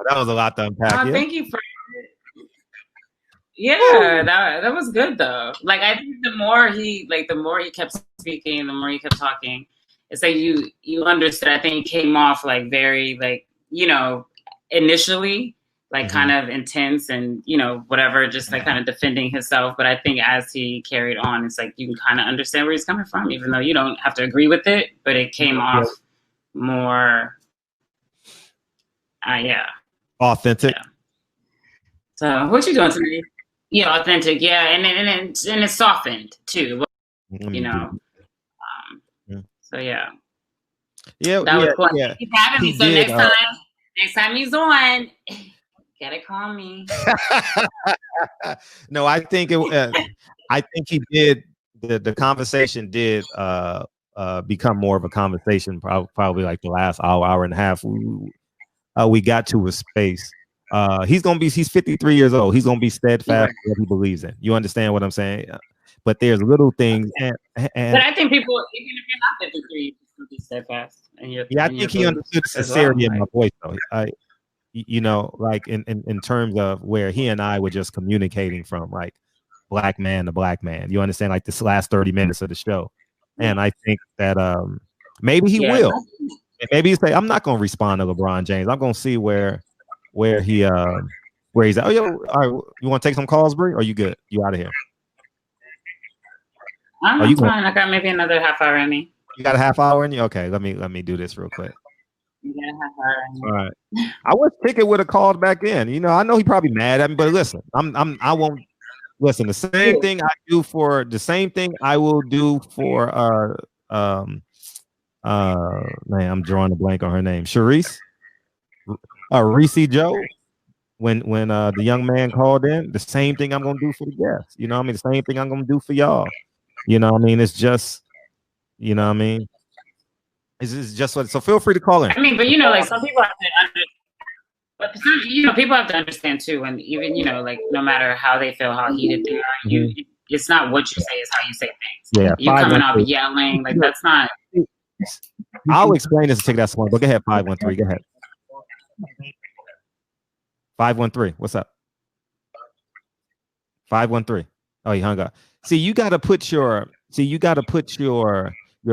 that was a lot to unpack. Thank you for. Yeah, that was good though. Like I think the more he kept speaking, the more he kept talking, it's like you understood. I think he came off like very like, initially like kind of intense and whatever, just like kind of defending himself. But I think as he carried on, it's like you can kind of understand where he's coming from, even though you don't have to agree with it. But it came off more, authentic. Yeah. So what you doing today? Yeah, authentic. Yeah, and it's softened too. So yeah. Yeah, that was cool. Yeah. He's having me. So next time he's on, gotta call me. No, I think he did. The conversation did become more of a conversation. Probably like the last hour and a half. We got to a space. He's 53 years old. He's gonna be steadfast in what he believes in. You understand what I'm saying? But there's little things, but I think people, even if you're not 53, you can be steadfast. I think he understood the sincerity in my voice, though. Like in terms of where he and I were just communicating from, like black man to black man. You understand? Like this last 30 minutes of the show, and I think that maybe he will. Maybe he say, "I'm not gonna respond to LeBron James. I'm gonna see where he's at." Oh, yo, all right. You want to take some calls, Bree? Or are you good? You out of here? I'm fine. I got maybe another half hour in me. You got a half hour in you? Okay, let me do this real quick. You got a half hour in me. All right. I wish Ticket would have called back in. I know he probably mad at me, but listen, I won't listen. The same thing I will do for man, I'm drawing a blank on her name. Reese Joe. When the young man called in, the same thing I'm gonna do for the guests. The same thing I'm gonna do for y'all. It's just, it's just what. So feel free to call in. I mean, but like some people have to people have to understand too, and even like no matter how they feel, how heated they are, it's not what you say, it's how you say things. Yeah, you coming off yelling, like that's not. I'll explain this and take that one. But go ahead, 513. Go ahead. 513. What's up? 513. Oh, he hung up. See, you got to put your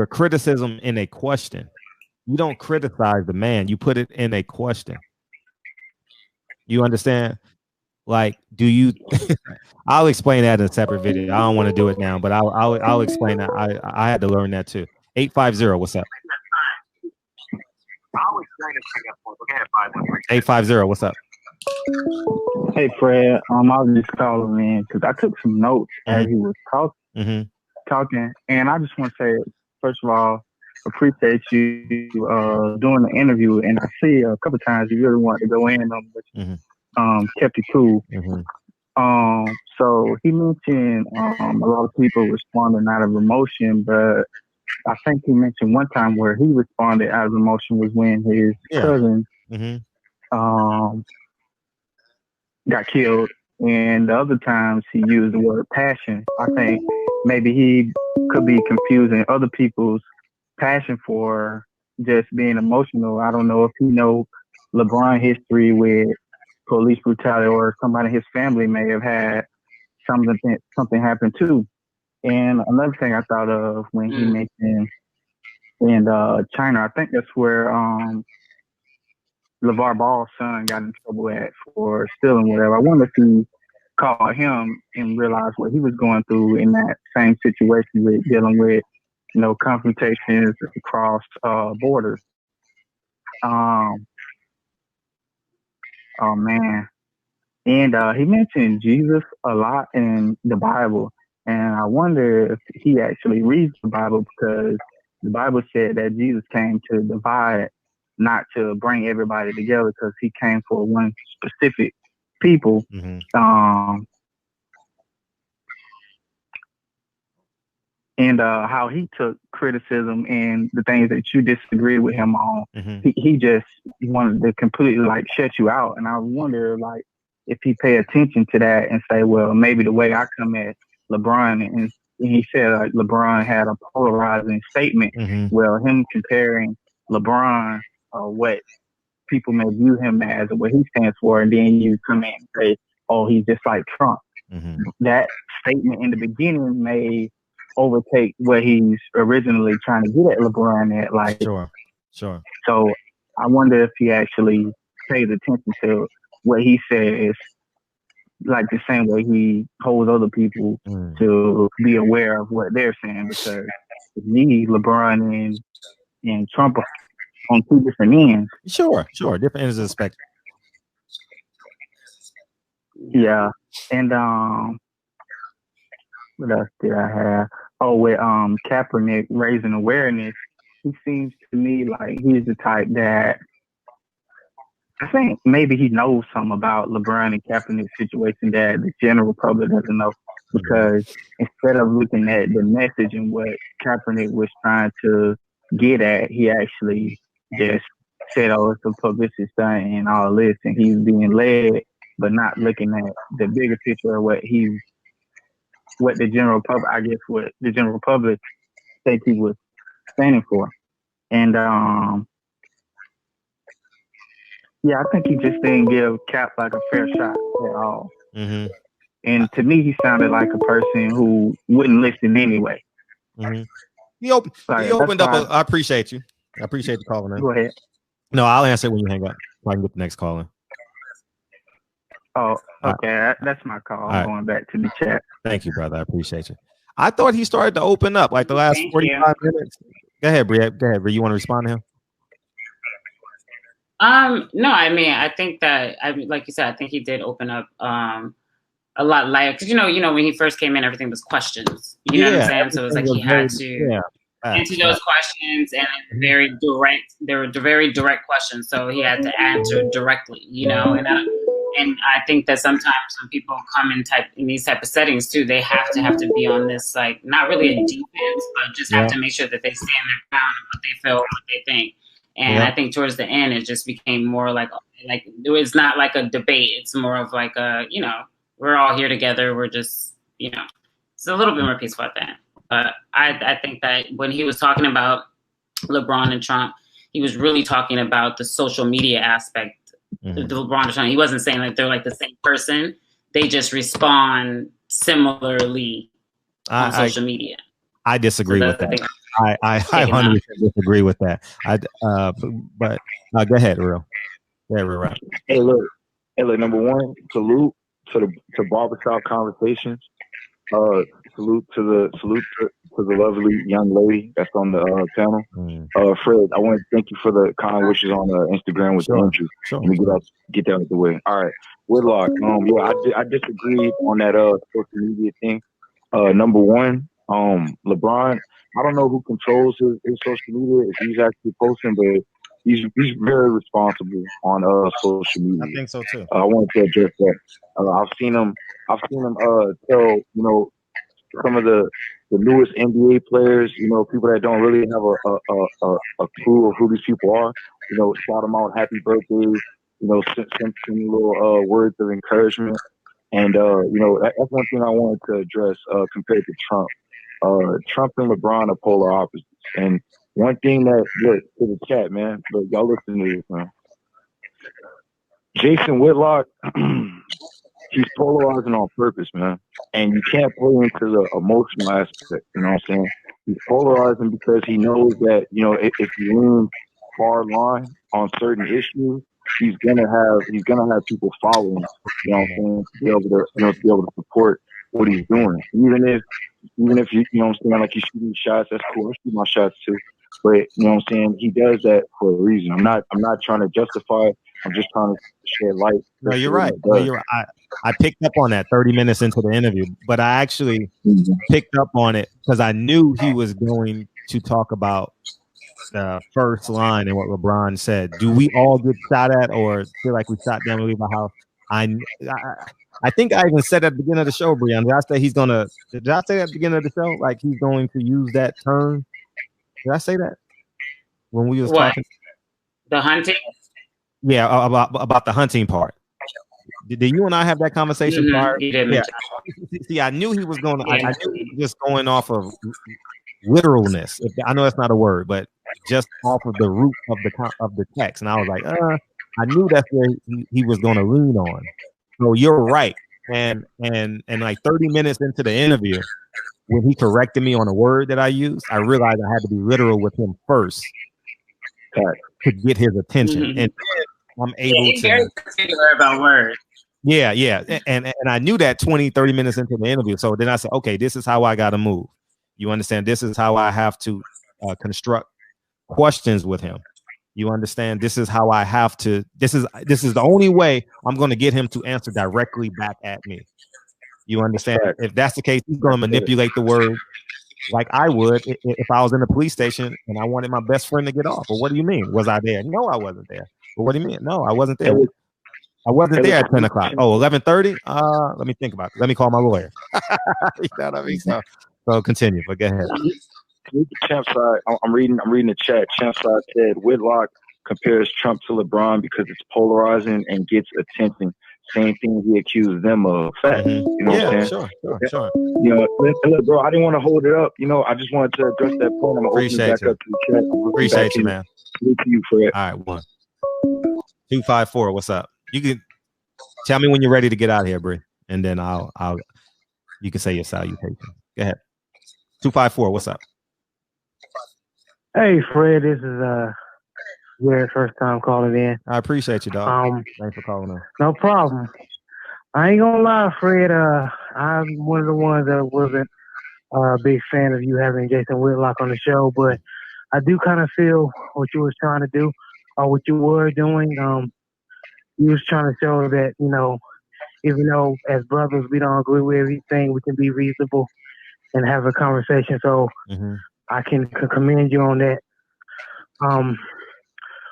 criticism in a question. You don't criticize the man. You put it in a question. You understand? Like, do you? I'll explain that in a separate video. I don't want to do it now, but I'll explain that. I had to learn that too. 850. What's up? I'll explain it. 850. What's up? Hey Fred, I was just calling in because I took some notes as he was talking, and I just want to say, first of all, appreciate you doing the interview, and I see a couple times you really wanted to go in on, but kept it cool. So he mentioned a lot of people responding out of emotion, but I think he mentioned one time where he responded out of emotion was when his cousin got killed, and the other times he used the word passion. I think maybe he could be confusing other people's passion for just being emotional. I don't know if he know LeBron history with police brutality, or somebody in his family may have had something happen too. And another thing I thought of when he mentioned in China, I think that's where LeVar Ball's son got in trouble for stealing whatever. I wonder if he called him and realized what he was going through in that same situation with dealing with, confrontations across borders. Oh man. And he mentioned Jesus a lot in the Bible. And I wonder if he actually reads the Bible, because the Bible said that Jesus came to divide, not to bring everybody together, because he came for one specific people. And how he took criticism and the things that you disagreed with him on, he just wanted to completely shut you out. And I wonder if he pay attention to that and say, well, maybe the way I come at LeBron, and he said LeBron had a polarizing statement. Well, him comparing LeBron, what people may view him as or what he stands for, and then you come in and say, "Oh, he's just like Trump." That statement in the beginning may overtake what he's originally trying to get at LeBron at. Like, sure. So I wonder if he actually pays attention to what he says, like the same way he holds other people to be aware of what they're saying. Because to me, LeBron and Trump are on two different ends. Sure. Different ends of the spectrum. Yeah. And what else did I have? Oh, with Kaepernick raising awareness, he seems to me like he's the type that I think maybe he knows something about LeBron and Kaepernick's situation that the general public doesn't know. Because instead of looking at the message and what Kaepernick was trying to get at, he actually just said, "Oh, it's a publicity stunt and all this," and he's being led, but not looking at the bigger picture of what the general public, I guess, what the general public think he was standing for. And yeah, I think he just didn't give Cap like a fair shot at all. And to me, he sounded like a person who wouldn't listen anyway. He opened up. I appreciate you. I appreciate the call. Go ahead. No, I'll answer it when you hang up. So I can get the next call in. Oh, okay. That's my call. I'm going back to the chat. Thank you, brother. I appreciate you. I thought he started to open up like the last 45 minutes. Go ahead, Bree. You want to respond to him? No, I mean, I think that, like you said, I think he did open up a lot lighter. Because, you know, when he first came in, everything was questions. You know what I'm saying? So it was like he had to answer those questions, and very direct. They were very direct questions, so he had to answer directly, you know. And I think that sometimes when people come in these type of settings too, they have to be on this, like, not really a defense, but just have to make sure that they stand their ground and what they feel, what they think. And I think towards the end, it just became more like it was not like a debate. It's more of like we're all here together. We're just, it's a little bit more peaceful at the end. But I think that when he was talking about LeBron and Trump, he was really talking about the social media aspect. The LeBron and Trump, he wasn't saying like they're like the same person. They just respond similarly on social media. I disagree with that. I 100% disagree with that. But go ahead, Real. Right. Hey, look. Number one, salute to Barbershop Conversations. Salute to the lovely young lady that's on the channel. Fred, I want to thank you for the kind wishes on Instagram with the entry. Let me get that out of the way. All right, Whitlock. I disagreed on that social media thing. Number one, LeBron. I don't know who controls his social media, if he's actually posting, but he's very responsible on social media. I think so too. I wanted to address that. I've seen him tell some of the newest NBA players, people that don't really have a clue of who these people are, shout them out, happy birthday, send some little words of encouragement. And that's one thing I wanted to address compared to Trump. Trump and LeBron are polar opposites. And one thing that, look, to the chat, man, look, y'all listen to this, man. Jason Whitlock, he's polarizing on purpose, man. And you can't play into the emotional aspect, you know what I'm saying? He's polarizing because he knows that, if you lean hard line on certain issues, he's gonna have people following, you know what I'm saying, to be able to support what he's doing. Even if you know what I'm saying, like he's shooting shots, that's cool. I shoot my shots too. But you know what I'm saying, he does that for a reason. I'm not trying to justify it. I'm just trying to shed light. No, you're right. I picked up on that 30 minutes into the interview, but I actually picked up on it because I knew he was going to talk about the first line and what LeBron said. Do we all get shot at or feel like we shot down and leave the house? I think I even said at the beginning of the show, Breon. Did I say at the beginning of the show, like he's going to use that term? Did I say that when we was talking? The hunting? Yeah, about the hunting part. Did you and I have that conversation prior? Yeah. See, I knew he was going to. I knew he was just going off of literalness. I know that's not a word, but just off of the root of the text. And I was like, I knew that's where he was going to lean on. So you're right. And like 30 minutes into the interview, when he corrected me on a word that I used, I realized I had to be literal with him first to get his attention. And I'm able he's very particular about words. Yeah. And I knew that 20, 30 minutes into the interview. So then I said, okay, this is how I got to move. You understand? This is how I have to construct questions with him. You understand? This is how I have to. This is the only way I'm going to get him to answer directly back at me. You understand? If that's the case, he's going to manipulate the word like I would if I was in the police station and I wanted my best friend to get off. Well, what do you mean? Was I there? No, I wasn't there. Well, what do you mean? No, I wasn't there. I wasn't there at 10 o'clock. Oh, 11:30? Let me think about it. Let me call my lawyer. You know what I mean? So continue, but go ahead. Champ side, I'm reading the chat. Champ side said Whitlock compares Trump to LeBron because it's polarizing and gets attention. Same thing he accused them of. Fact. You know what I'm saying? Sure. You know, look, bro, I didn't want to hold it up. You know, I just wanted to address that point. I'm opening back up to the chat. Appreciate you, man. Thank you for it. All right, 254. What's up? You can tell me when you're ready to get out of here, Bree, and then you can say your salutation. Go ahead. 254. What's up? Hey, Fred. This is your first time calling in. I appreciate you, dog. Thanks for calling in. No problem. I ain't gonna lie, Fred. I'm one of the ones that wasn't a big fan of you having Jason Whitlock on the show, but I do kind of feel what you was trying to do, or what you were doing. You was trying to show that, you know, even though as brothers we don't agree with everything, we can be reasonable and have a conversation. So I can commend you on that.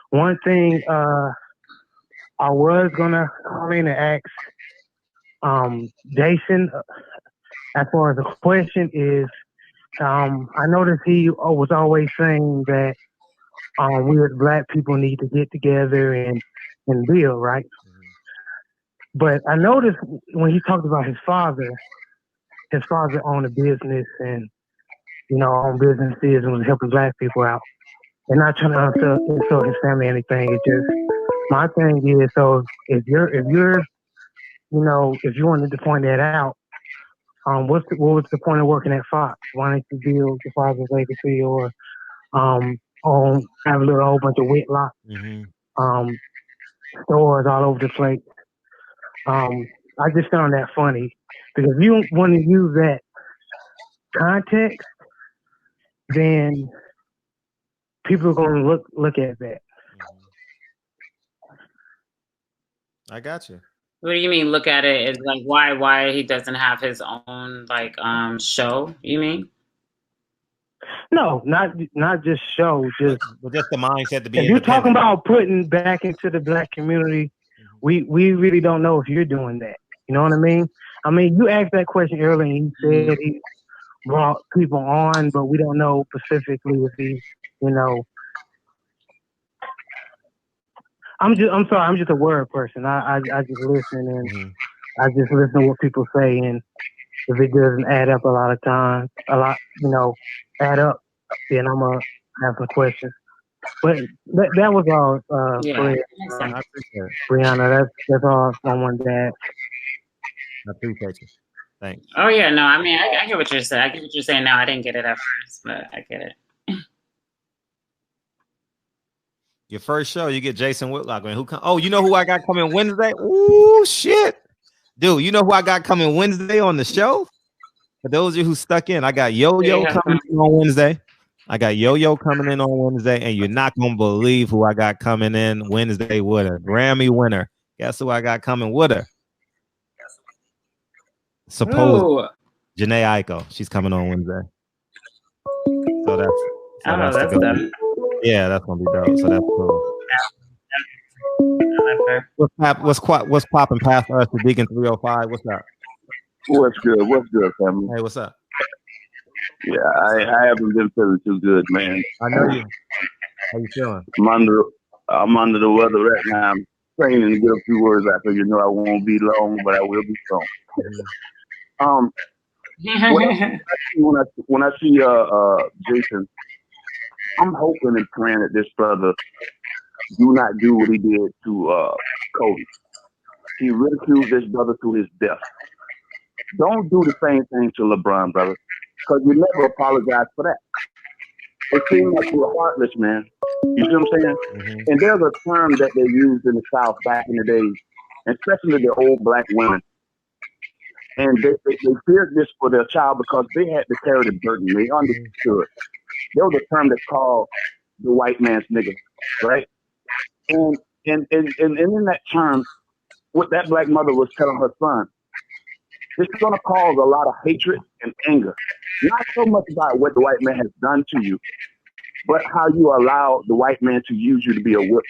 One thing I was gonna call in and ask Jason, as far as the question is, I noticed he was always saying that we as black people need to get together and build, right? But I noticed when he talked about his father owned a business and, you know, owned businesses and was helping black people out. And not trying to insult his family or anything. It's just, my thing is, so if you're, you know, if you wanted to point that out, what was the point of working at Fox? Why didn't you build your father's legacy or have a whole bunch of Whitlock stores all over the place? I just found that funny because if you want to use that context, then people are going to look at that. I got you. What do you mean? Look at it as like why he doesn't have his own like show? You mean? No, not just show. Just the mindset to be. If you're talking about putting back into the black community, we really don't know if you're doing that. You know what I mean? I mean, you asked that question earlier, and he said he brought people on, but we don't know specifically if he, you know. I'm sorry. I'm just a word person. I just listen and I just listen to what people say, and if it doesn't add up you know, add up, then I'm gonna have some questions. But that was all. Brianna, that's all I wanted to ask. I appreciate you. Thanks. Oh yeah, no, I mean I get what you're saying. I get what you're saying now. I didn't get it at first, but I get it. Your first show, you get Jason Whitlock. Oh, you know who I got coming Wednesday? Ooh, shit. Dude, you know who I got coming Wednesday on the show? For those of you who stuck in, I got Yo-Yo coming in on Wednesday. And you're not going to believe who I got coming in Wednesday with her. Grammy winner. Guess who I got coming with her? Suppose Janae Aiko. She's coming on Wednesday. So that's dope. Yeah, that's gonna be dope. So that's cool. What's popping past us? The Deacon 305. What's up? What's good, family? Hey, what's up? Yeah, I haven't been feeling too good, man. I know you. How you feeling? I'm under the weather right now. I'm training to get a few words out, so you know I won't be long, but I will be strong. When I see Jason, I'm hoping and praying that this brother do not do what he did to Kobe. He ridiculed this brother to his death. Don't do the same thing to LeBron, brother, because you never apologize for that. It seems like you're heartless, man. You see what I'm saying? Mm-hmm. And there's a term that they used in the South back in the day, especially the old black women. And they feared this for their child because they had to carry the burden. They understood. There was a term that's called the white man's nigga, right? And in that term, what that black mother was telling her son, it's going to cause a lot of hatred and anger. Not so much about what the white man has done to you, but how you allow the white man to use you to be a whip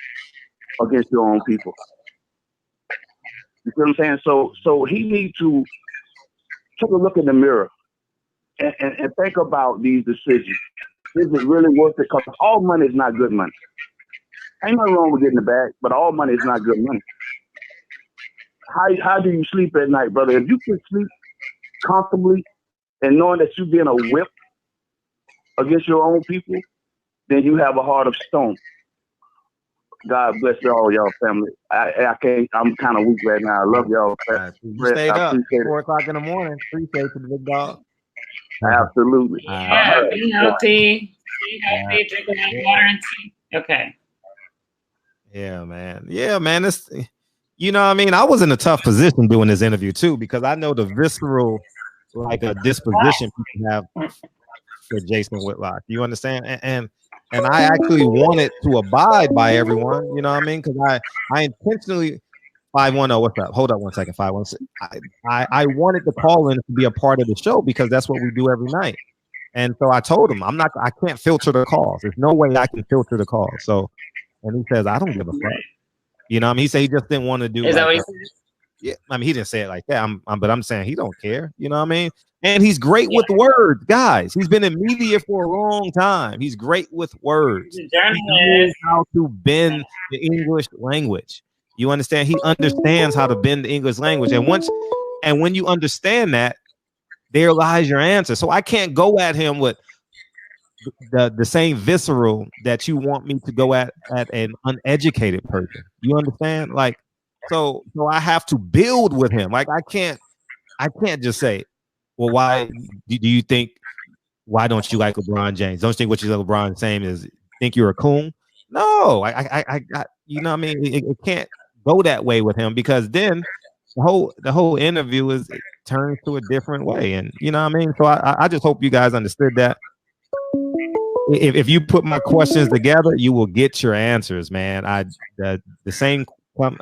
against your own people. You see what I'm saying? So he needs to take a look in the mirror and think about these decisions. Is it really worth it? Because all money is not good money. Ain't nothing wrong with getting the bag, but all money is not good money. How do you sleep at night, brother? If you can sleep comfortably and knowing that you're being a whip against your own people, then you have a heart of stone. God bless y'all, y'all family. I can't. I'm kind of weak right now. I love y'all. You stayed up 4 o'clock in the morning. Appreciate you, big dog. Absolutely. Yeah, be healthy. Be healthy. Drink a lot of water and tea. Okay. Yeah, man. Yeah, man. It's, you know what I mean? I was in a tough position doing this interview too, because I know the visceral, like a disposition people have for Jason Whitlock. You understand? And I actually wanted to abide by everyone, you know what I mean? Because I intentionally 510, what's up? Hold up 1 second, 516. I wanted to call in to be a part of the show because that's what we do every night. And so I told him I can't filter the calls. There's no way I can filter the calls. So, and he says, I don't give a fuck. You know what I mean? He said he just didn't want to do. Is that what he said? Yeah, I mean, he didn't say it like that. But I'm saying he don't care. You know what I mean? And he's great with words, guys. He's been in media for a long time. He's great with words. He's a journalist. He knows how to bend the English language. You understand? He understands how to bend the English language. And when you understand that, there lies your answer. So I can't go at him with the same visceral that you want me to go at an uneducated person. You understand? Like, so I have to build with him. Like, I can't just say, well, why do you think, why don't you like LeBron James? Don't you think what you like LeBron saying is think you're a coon? No, I you know what I mean? It can't go that way with him, because then the whole interview turns to a different way. And you know what I mean? So I just hope you guys understood that. If you put my questions together, you will get your answers, man. The same.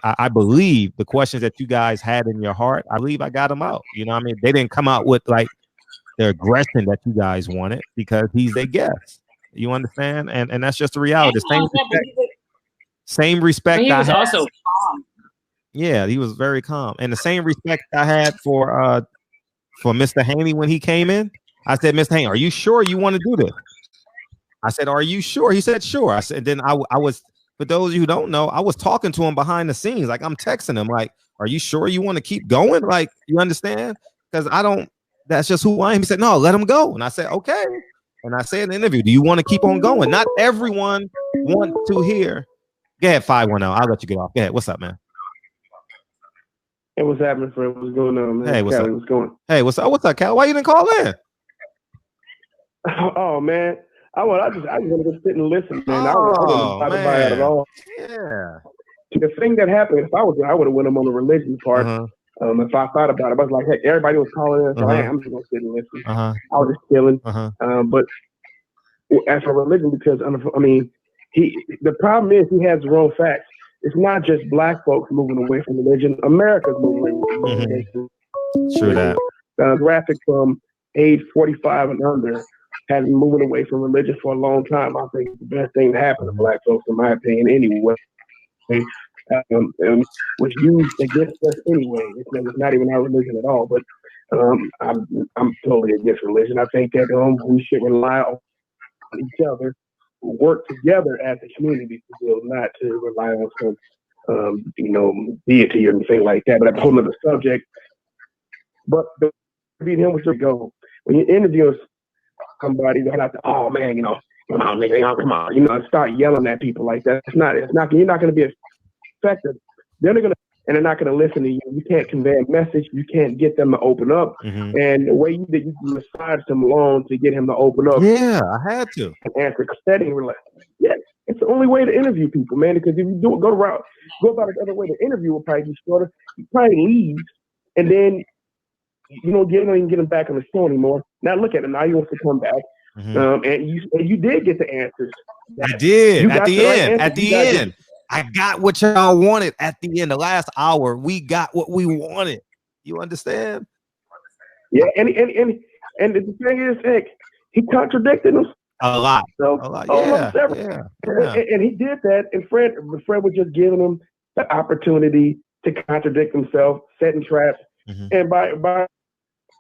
I believe the questions that you guys had in your heart, I believe I got them out. You know what I mean? They didn't come out with like the aggression that you guys wanted, because he's a guest. You understand? And that's just the reality. Same respect. He was also calm. Yeah, he was very calm. And the same respect I had for Mr. Haney when he came in. I said, Mr. Haney, are you sure you want to do this? I said, are you sure? He said, sure. I said, then I was, for those of you who don't know, I was talking to him behind the scenes. Like, I'm texting him, like, are you sure you want to keep going? Like, you understand? Because that's just who I am. He said, no, let him go. And I said, okay. And I said in the interview, do you want to keep on going? Not everyone wants to hear. Go ahead, 510. I'll let you get off. Go ahead. What's up, man? Hey, what's happening, friend? What's going on, man? Hey, what's Callie, up? What's going? Hey, what's up? What's up, Cal? Why you didn't call in? Oh man, I just want to sit and listen, man. I wouldn't bother by it at all. Yeah. The thing that happened, if I would have went him on the religion part. If I thought about it, I was like, hey, everybody was calling in, so I'm just gonna sit and listen. I was just chilling. But as for religion, because I mean, the problem is he has the wrong facts. It's not just black folks moving away from religion. America's moving away from religion. True that. The graphic from age 45 and under has been moving away from religion for a long time. I think it's the best thing to happen to black folks, in my opinion, anyway. Was used against us anyway. It's not even our religion at all. But I'm totally against religion. I think that we should rely on each other, work together as a community to build, not to rely on some deity or anything like that. But that's a whole other subject. But being him was to go when you interview somebody, they're like, oh man, come on, nigga, come on, you know, start yelling at people like that. It's not, you're not going to be effective. They're not going to listen to you. You can't convey a message. You can't get them to open up. And the way you did, you massaged him along to get him to open up. Yeah, I had to. Answer steady, relax. Yeah, it's the only way to interview people, man. Because if you go about it the other way, the interview will probably be shorter. You probably leave, and then you don't even get him back on the show anymore. Now look at him. Now he wants to come back. And you did get the answers. I did at the end. At the end, I got what y'all wanted. At the end, the last hour, we got what we wanted. You understand? Yeah, and the thing is, heck, he contradicted him a lot. So, a lot. Yeah. And he did that. And Fred was just giving him the opportunity to contradict himself, setting traps, and by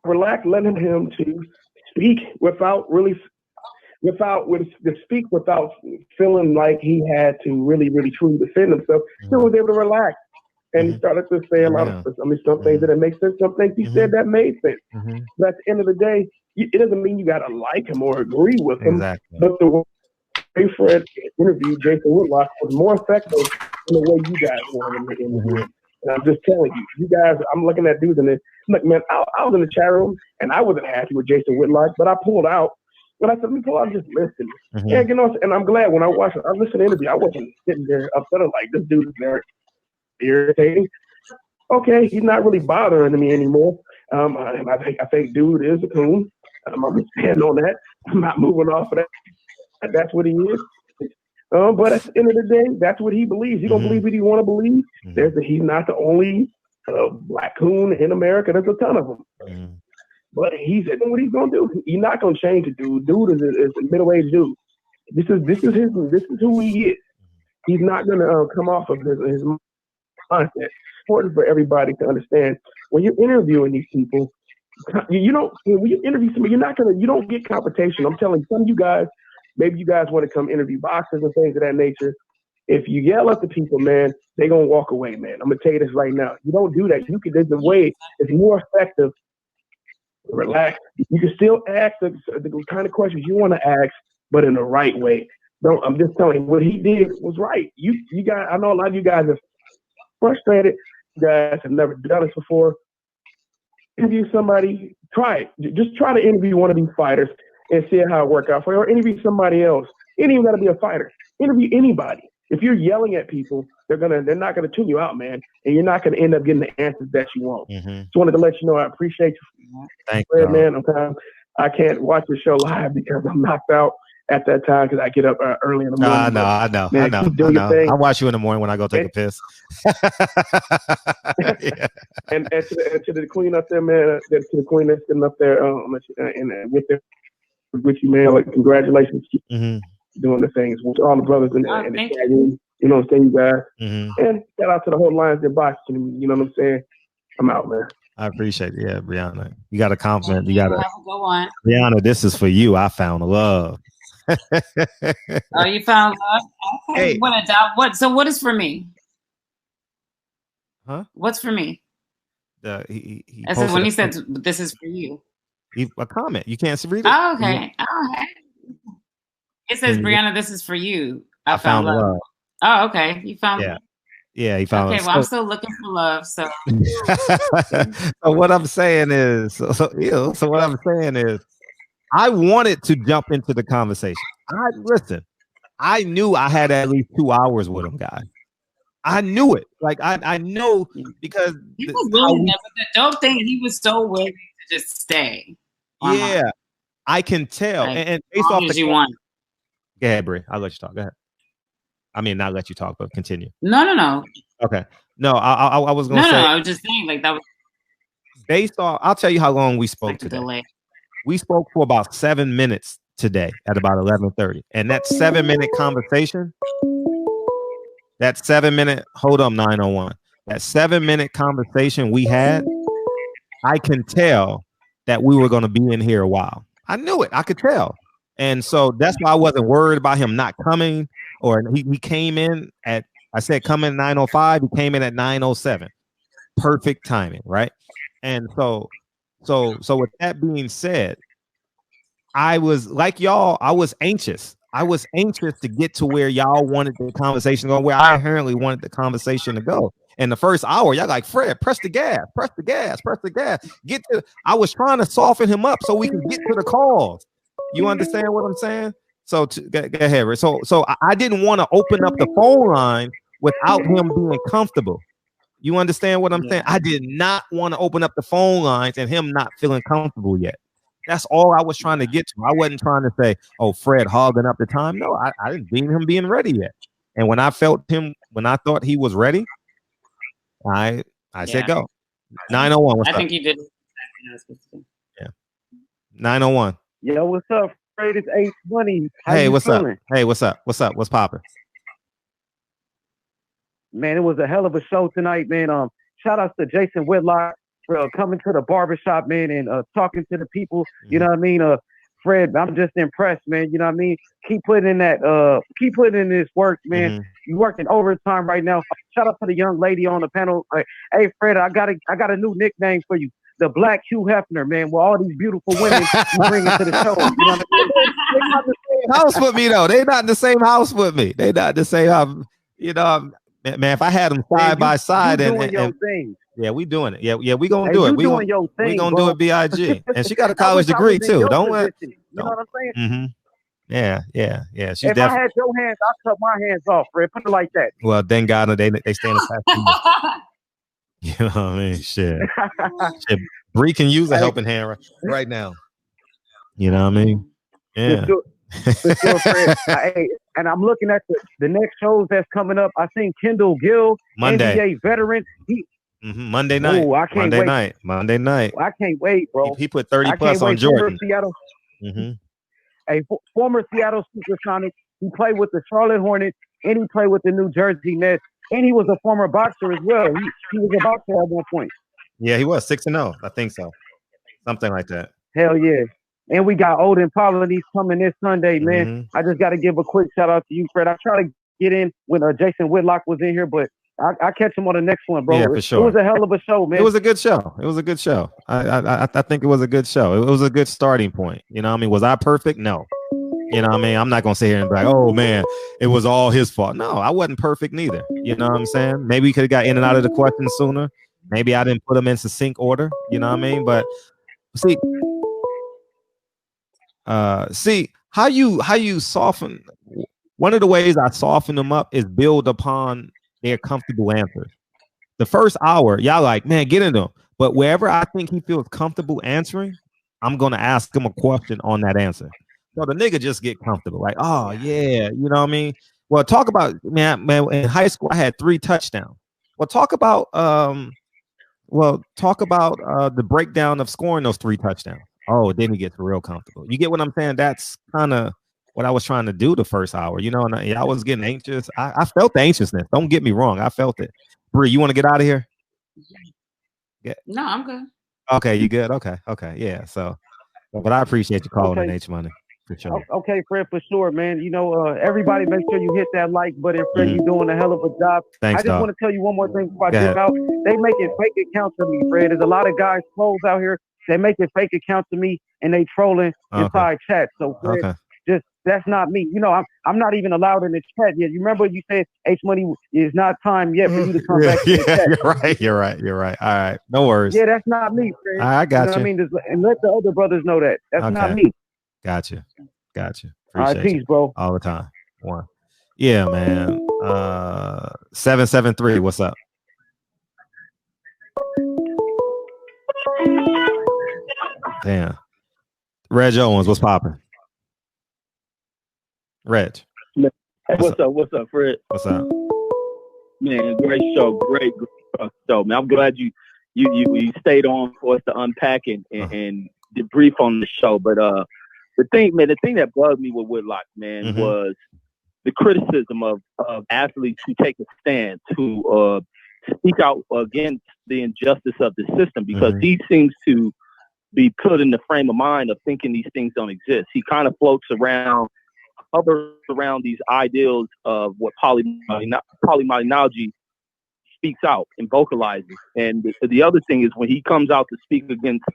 relax, letting him to speak without feeling like he had to really truly defend himself. He was able to relax, and he started to say a lot of stuff. I mean, some things that didn't make sense, some things he said that made sense. But at the end of the day, it doesn't mean you got to like him or agree with him. Exactly. But the way Fred interviewed Jason Whitlock was more effective than the way you guys wanted him to interview. And I'm just telling you guys, I'm looking at dudes in there. Look, man, I was in the chat room and I wasn't happy with Jason Whitlock, but I pulled out. When I said, let me pull out and just listen. And, you know, and I'm glad when I watched it, I listened to the interview. I wasn't sitting there upset like, this dude is very irritating. Okay, he's not really bothering me anymore. I think dude is a coon. I'm going to stand on that. I'm not moving off of that. That's what he is. But at the end of the day, that's what he believes. He's going to believe what he want to believe. He's not the only black coon in America. There's a ton of them. But he's doing what he's going to do. He's not going to change it, dude. Dude is a middle-aged dude. This is who he is. He's not going to come off of his mindset. It's important for everybody to understand when you're interviewing these people, when you interview somebody, you don't get competition. I'm telling you, some of you guys, maybe you guys want to come interview boxers and things of that nature. If you yell at the people, man, they're going to walk away, man. I'm going to tell you this right now. You don't do that. There's a way. It's more effective. Relax. You can still ask the kind of questions you want to ask, but in the right way. I'm just telling you, what he did was right. You guys, I know a lot of you guys are frustrated. You guys have never done this before. Interview somebody. Try it. Just try to interview one of these fighters and see how it works out for you. Or interview somebody else. It ain't even got to be a fighter. Interview anybody. If you're yelling at people, they're not gonna tune you out, man, and you're not gonna end up getting the answers that you want. Just wanted to let you know I appreciate you. Thank you, you, man. I can't watch the show live because I'm knocked out at that time because I get up early in the morning. I know. I watch you in the morning when I go take a piss. And to the queen up there, man, to the queen that's sitting up there, and with you, man. Like, congratulations. Doing the things with all the brothers in the chat room. You know what I'm saying, you guys? And shout out to the whole Lions Den boxing. You know what I'm saying? I'm out, man. I appreciate it. Yeah, Brianna. You got a compliment. You got to go on. Brianna, this is for you. I found love. Oh, you found love? Okay. Hey. So what is for me? Huh? What's for me? He I said when he said this is for you. A comment. You can't read it. Oh, okay. Okay. It says, Brianna, this is for you. I found love. Oh, okay. You found love. Yeah, he found love. Okay, well, I'm still looking for love. So, so what I'm saying is, I wanted to jump into the conversation. I knew I had at least 2 hours with him, guys. I knew it. Like I know because he was willing. But the dope thing, he was so willing to just stay. Yeah, I can tell. Like, and based off you want. Go ahead, Brie. I'll let you talk. Go ahead. I mean, not let you talk, but continue. No. Okay. No, I was going to say. No, I was just saying, like, that was. Based on, I'll tell you how long we spoke today. Delay. We spoke for about 7 minutes today at about 11:30. And that 7-minute conversation, hold up, 901. That 7-minute conversation we had, I can tell that we were going to be in here a while. I knew it. I could tell. And so that's why I wasn't worried about him not coming, or he came in at, I said come in 9:05, he came in at 9:07. Perfect timing, right? And so with that being said, I was like y'all, I was anxious. I was anxious to get to where y'all wanted the conversation to go, where I inherently wanted the conversation to go. In the first hour, y'all like, Fred, press the gas, press the gas, press the gas. I was trying to soften him up so we can get to the calls. You understand what I'm saying? So go ahead, Rick. So I didn't want to open up the phone line without him being comfortable. You understand what I'm saying? I did not want to open up the phone lines and him not feeling comfortable yet. That's all I was trying to get to. I wasn't trying to say, oh, Fred hogging up the time. No, I didn't deem him being ready yet. And when I thought he was ready, I said go. 901. I think you did. Yeah. 901. Yo, what's up, Fred? It's Ace Money. Hey, what's up? Hey, what's up? What's up? What's popping? Man, it was a hell of a show tonight, man. Shout out to Jason Whitlock for coming to the barbershop, man, and talking to the people. You know what I mean? Fred, I'm just impressed, man. You know what I mean? Keep putting in this work, man. You working overtime right now. Shout out to the young lady on the panel. Hey, Fred, I got a new nickname for you. The Black Hugh Hefner, man, with all these beautiful women you bring into the show. You know what I mean? House with me, though. They not in the same house with me. They not the same house. You know, man, if I had them side by side and yeah, we doing it. Yeah, we gonna do it. We gonna do it BIG. And she got a college degree too. Don't you know what I'm saying? Yeah. She's if I had your hands, I'll cut my hands off, Fred. Put it like that. Well, thank God they stay in the past. You know what I mean? Shit. Bree can use a helping hand right now. You know what I mean? Yeah. For sure, Fred. And I'm looking at the next shows that's coming up. I seen Kendall Gill, Monday. NBA veteran. Monday night. Ooh, I can't wait. Monday night. I can't wait, bro. He put 30 plus on Jordan. Former Seattle Supersonics. He played with the Charlotte Hornets and he played with the New Jersey Nets. And he was a former boxer as well. He was a boxer at one point. Yeah, he was 6-0. I think so. Something like that. Hell yeah. And we got Odin Polonese coming this Sunday, man. I just got to give a quick shout out to you, Fred. I tried to get in when Jason Whitlock was in here, but I catch him on the next one, bro. Yeah, for sure. It was a hell of a show, man. It was a good show. I think it was a good show. It was a good starting point. You know what I mean? Was I perfect? No. You know what I mean? I'm not going to sit here and be like, oh, man, it was all his fault. No, I wasn't perfect neither. You know what I'm saying? Maybe we could have got in and out of the questions sooner. Maybe I didn't put them in succinct order. You know what I mean? But see how you soften. One of the ways I soften them up is build upon their comfortable answers. The first hour, y'all like, man, get into them. But wherever I think he feels comfortable answering, I'm going to ask him a question on that answer. So the nigga just get comfortable. Like, oh, yeah, you know what I mean? Well, talk about, man, in high school, I had 3 touchdowns. Well, talk about the breakdown of scoring those 3 touchdowns. Oh, then he gets real comfortable. You get what I'm saying? That's kind of what I was trying to do the first hour, you know, and I was getting anxious. I felt the anxiousness. Don't get me wrong. I felt it. Bree, you want to get out of here? Yeah. No, I'm good. Okay, you good? Okay, yeah. So, but I appreciate you calling in H Money. For sure. Okay, Fred, for sure, man. You know, everybody make sure you hit that like button. Fred, you're doing a hell of a job. Thanks, I just want to tell you one more thing before I get out. They make it fake account to me, Fred. There's a lot of guys trolls out here. They make it fake account to me and they trolling inside chat. So Fred, that's not me. You know, I'm not even allowed in the chat yet. You remember you said H Money is not time yet for you to come back to the chat. You're right. All right. No worries. Yeah, that's not me, Fred. I got you. I mean, and let the other brothers know that. That's not me. Gotcha. All right, peace, bro. All the time. One. Yeah, man. 773. What's up? Damn. Reg Owens, what's popping? Reg. What's up, Fred? What's up? Man, great show. Great show, man. I'm glad you stayed on for us to unpack and debrief on the show. But the thing that bugged me with Whitlock, man, was the criticism of athletes who take a stand, to speak out against the injustice of the system, because he seems to be put in the frame of mind of thinking these things don't exist. He kind of hovers around these ideals of what polyminology speaks out and vocalizes. And the other thing is, when he comes out to speak against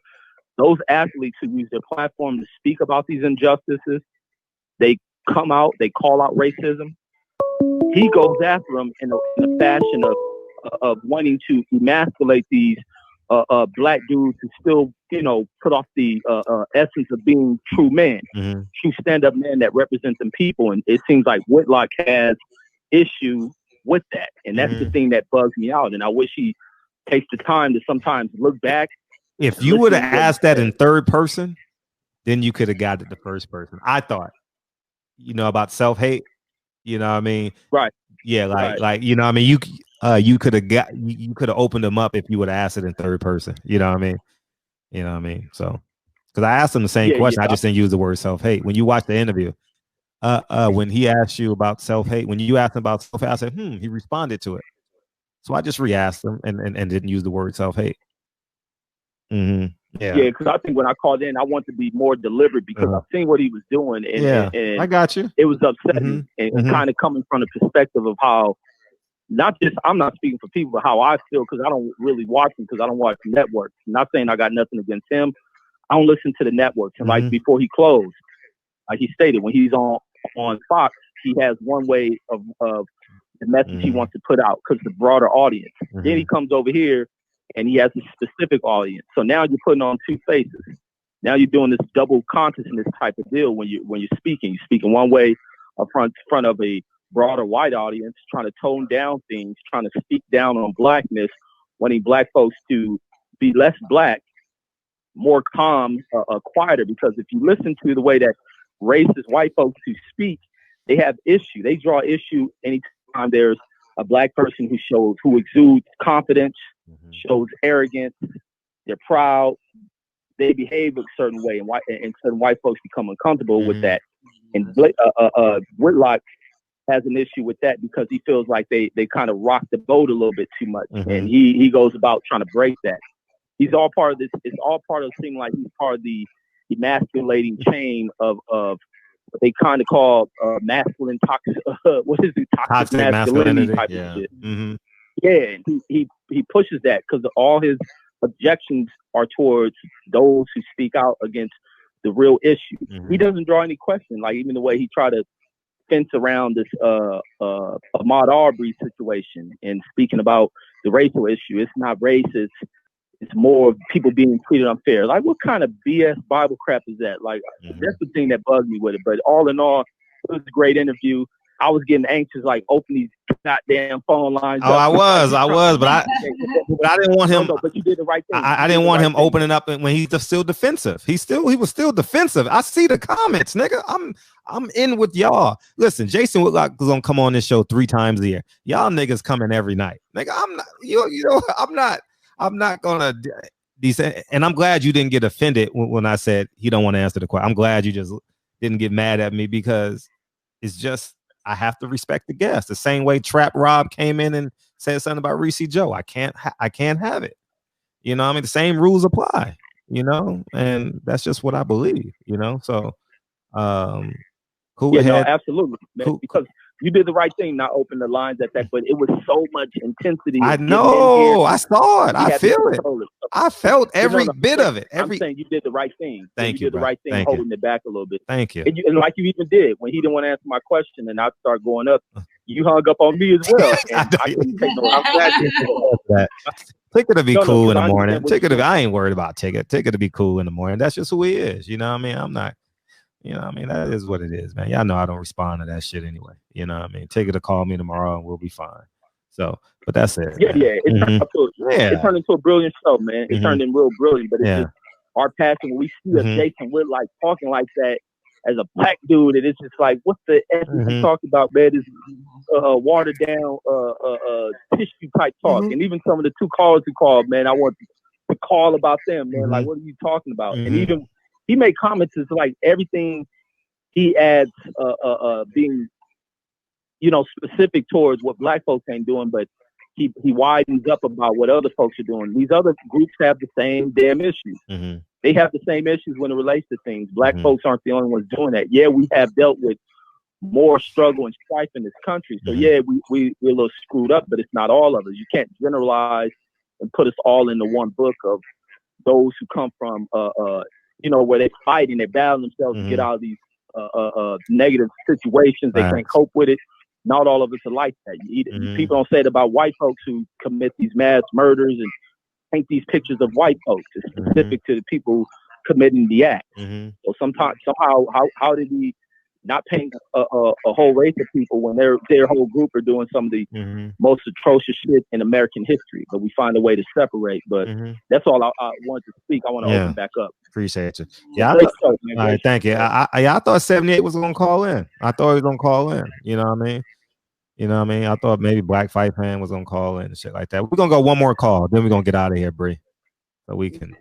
those athletes who use their platform to speak about these injustices, they come out, they call out racism. He goes after them in a fashion of wanting to emasculate these black dudes who still, put off the essence of being true men, true stand-up men that represent them people. And it seems like Whitlock has issue with that. And that's the thing that bugs me out. And I wish he takes the time to sometimes look back. If you would have asked that in third person, then you could have got it the first person. I thought, about self-hate, you know what I mean? Right. Yeah, like you know what I mean? You could have opened them up if you would have asked it in third person. You know what I mean? So, because I asked him the same question, I just didn't use the word self-hate. When you watch the interview, when he asked you about self-hate, when you asked him about self-hate, I said, he responded to it. So I just re-asked him and didn't use the word self-hate. Yeah, because I think when I called in, I wanted to be more deliberate because I've seen what he was doing, and I got you. It was upsetting, and kind of coming from the perspective of how, not just I'm not speaking for people, but how I feel, because I don't really watch him, because I don't watch networks. I'm not saying I got nothing against him. I don't listen to the networks, and like before he closed, like he stated, when he's on Fox, he has one way of the message he wants to put out because the broader audience. Then he comes over here and he has a specific audience. So now you're putting on two faces. Now you're doing this double consciousness type of deal when you're speaking. You're speaking one way up front of a broader white audience, trying to tone down things, trying to speak down on blackness, wanting black folks to be less black, more calm, quieter. Because if you listen to the way that racist white folks who speak, they have issue. They draw issue anytime there's a black person who exudes confidence, shows arrogance, they're proud, they behave a certain way, and certain white folks become uncomfortable with that. And Whitlock has an issue with that because he feels like they kind of rock the boat a little bit too much, and he goes about trying to break that. He's all part of this. It's all part of seeming like he's part of the emasculating chain of what they kind of call masculine toxic. What is it? Toxic masculinity type of shit. Yeah, and he pushes that because all his objections are towards those who speak out against the real issue. He doesn't draw any question, like even the way he tried to fence around this Ahmaud Arbery situation and speaking about the racial issue. It's not racist. It's more of people being treated unfair. Like, what kind of BS Bible crap is that? Like, that's the thing that bugged me with it. But all in all, it was a great interview. I was getting anxious, like open these goddamn phone lines. Oh, I was, but I didn't want him. No, but you did the right thing. I didn't want him opening up when he's still defensive. He was still defensive. I see the comments, nigga. I'm in with y'all. Listen, Jason Whitlock is gonna come on this show 3 times a year. Y'all niggas coming every night, nigga. I'm not. I'm not gonna. And I'm glad you didn't get offended when I said he don't want to answer the question. I'm glad you just didn't get mad at me because it's just. I have to respect the guest. The same way Trap Rob came in and said something about Reese Joe. I can't have it. You know, I mean, the same rules apply, and that's just what I believe, So cool. Yeah, no, absolutely. Cool. Because you did the right thing, not open the lines at that, but it was so much intensity. I know. I saw it. I feel it. I felt every bit of it. I'm saying you did the right thing. Thank you. You did the right thing, holding it back a little bit. Thank you. And like you even did when he didn't want to answer my question, and I started going up. You hung up on me as well. And I couldn't take no. I'm glad you did that. Ticket to be cool in the morning. I ain't worried about Ticket. Ticket to be cool in the morning. That's just who he is. You know what I mean? I'm not. That is what it is, man. Y'all know I don't respond to that shit anyway. You know what I mean? Take it to call me tomorrow and we'll be fine. So, but that's it. Yeah, man. It turned into a brilliant show, man. It turned in real brilliant, but it's just our passion when we see a Jason Whitlock talking like that as a black dude, and it's just like, what's the essence you talked about, man? This watered down tissue type talk. And even some of the 2 callers who called, man, I want to call about them, man. Like, what are you talking about? And even he made comments as like everything he adds being, specific towards what black folks ain't doing, but he widens up about what other folks are doing. These other groups have the same damn issues. They have the same issues when it relates to things. Black folks aren't the only ones doing that. Yeah, we have dealt with more struggle and strife in this country. So yeah, we're a little screwed up, but it's not all of us. You can't generalize and put us all into one book of those who come from where they're fighting, they're battling themselves to get out of these negative situations. They can't cope with it. Not all of us are like that. People don't say it about white folks who commit these mass murders and paint these pictures of white folks. It's specific to the people committing the act. So somehow, how did we not paint a whole race of people when their whole group are doing some of the most atrocious shit in American history? But we find a way to separate. But that's all I wanted to speak. I want to open back up. Appreciate you. Yeah, all right, thank you. I thought 78 was gonna call in. I thought he was gonna call in. You know what I mean? You know what I mean? I thought maybe Black Fight Fan was gonna call in and shit like that. We're gonna go one more call, then we're gonna get out of here, Bree. So we can,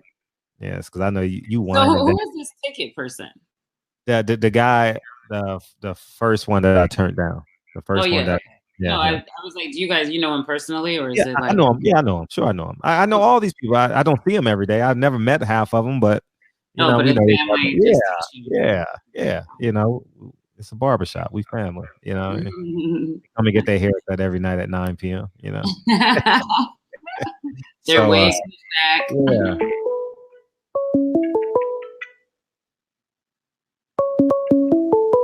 yes, because I know you won. So who was this ticket person? The guy, the first one that I turned down. The first one that. Yeah, no, I was like, do you guys, know him personally, or is it like? I know him. Yeah, I know him. Sure, I know him. I know all these people. I don't see him every day. I've never met half of them, but you know, we know. Yeah. You know, it's a barbershop. We family. You know, come and get their haircut every night at 9 p.m. You know, their wigs back. Yeah.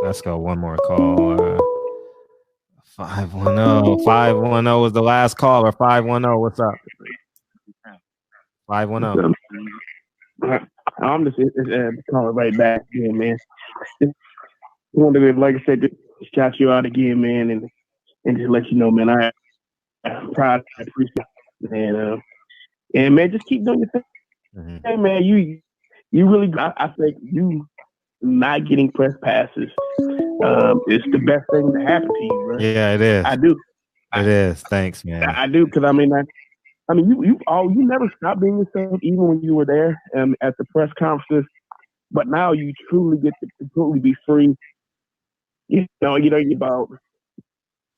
Let's go. One more call. 510. 510 was the last caller. 510. What's up? 510. I'm just calling right back again, man. Just wanted to, like I said, just shout you out again, man, and just let you know, man, I'm proud. I appreciate it, and man, just keep doing your thing. Hey, man, you really, I think you not getting press passes is the best thing to happen to you, bro. Yeah, it is. I do. It is. Thanks, man. I do, because I mean, you never stopped being yourself, even when you were there at the press conferences. But now you truly get to completely be free. You know about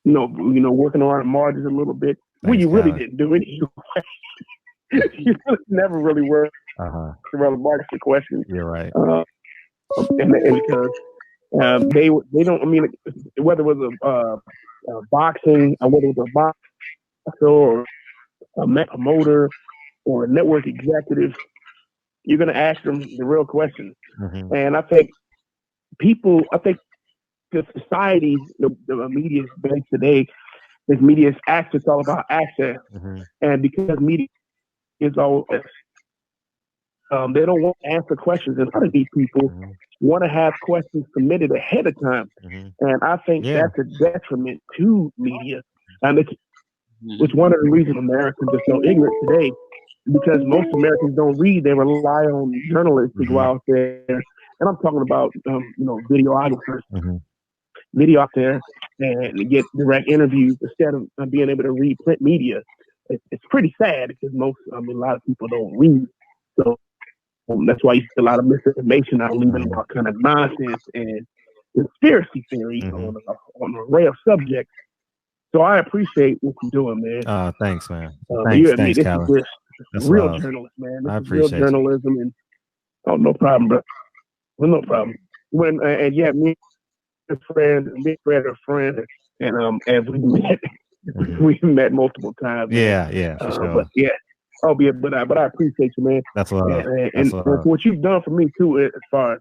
working around the margins a little bit. Well, you really didn't do it anyway. You never really were around the margins for questions. You're right. And because they don't. I mean, whether it was a boxing, or whether it was a boxer or a promoter or a network executive, you're going to ask them the real questions. And I think the society, the media is based today, this media is access, all about access. And because media is all, they don't want to answer questions. And a lot of these people want to have questions submitted ahead of time. And I think that's a detriment to media. And it's one of the reasons Americans are so ignorant today, because most Americans don't read. They rely on journalists to go out there. And I'm talking about, videographers, video out there and get direct interviews instead of being able to read print media. It's pretty sad because a lot of people don't read. So that's why you see a lot of misinformation out, leaving about kind of nonsense and conspiracy theory on an array of subjects. So I appreciate what you're doing, man. Thanks, man. Thanks, Calvin. This is real journalist, man. This I is real appreciate journalism, and no problem, bro. Well, no problem. Me and Fred are friends, and we met multiple times. Yeah, for sure. But yeah. But I appreciate you, man. That's what and for what you've done for me too, as far as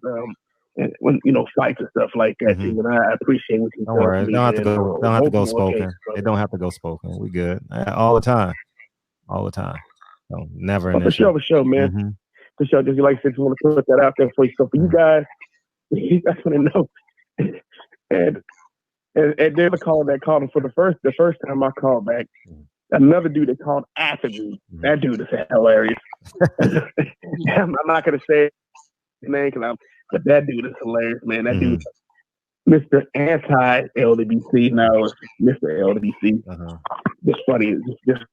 when fights and stuff like that. And I appreciate what you've done. Don't worry, for me, don't have to man. go. Don't have to go spoken. Okay, It don't have to go spoken. We good all the time. So never an for issue. sure, man. For sure, just like I said, you want to put that out there for you. So for you guys want to know. And there's a caller that called him for the first time I called back. Another dude that called after me. That dude is hilarious. I'm not gonna say his name, but that dude is hilarious, man. That dude, Mr. Anti-LDBC, now it's Mr. LDBC. Just funny. It's just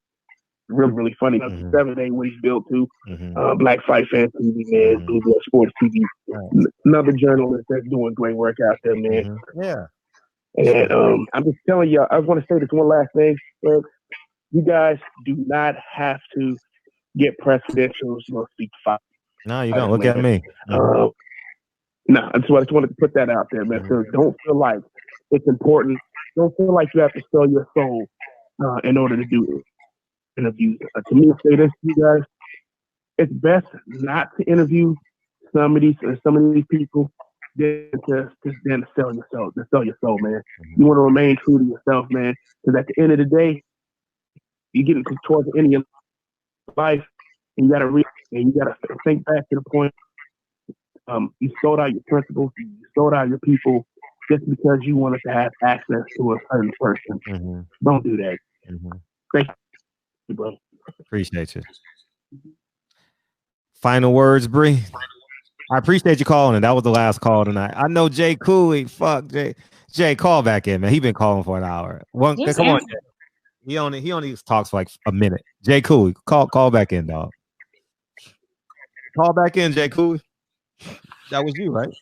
really, really funny. 7 day what he's built to. Black Fight Fan TV, man. Blue Blood Sports TV. Another journalist that's doing great work out there, man. And I'm just telling you, I want to say this one last thing, folks. You guys do not have to get press credentials to speak to fight. No, you don't. Look at me. No, I just wanted to put that out there, man. So don't feel like it's important. Don't feel like you have to sell your soul in order to do interviews. To me, say this to you guys: it's best not to interview some of these people than to sell yourself, man. You want to remain true to yourself, man. Because at the end of the day, you're getting towards the end of your life, and you gotta think back to the point. You sold out your principles, you sold out your people just because you wanted to have access to a certain person. Mm-hmm. Don't do that. Mm-hmm. Thank you, bro. Appreciate you. Final words, Bree. I appreciate you calling, and that was the last call tonight. I know Jay Cooley. Fuck Jay. Jay, call back in, man. He been calling for an hour. Come on, Jay. He only talks for like a minute. Jay Cooley, call back in, dog. Call back in, Jay Cooley. That was you, right?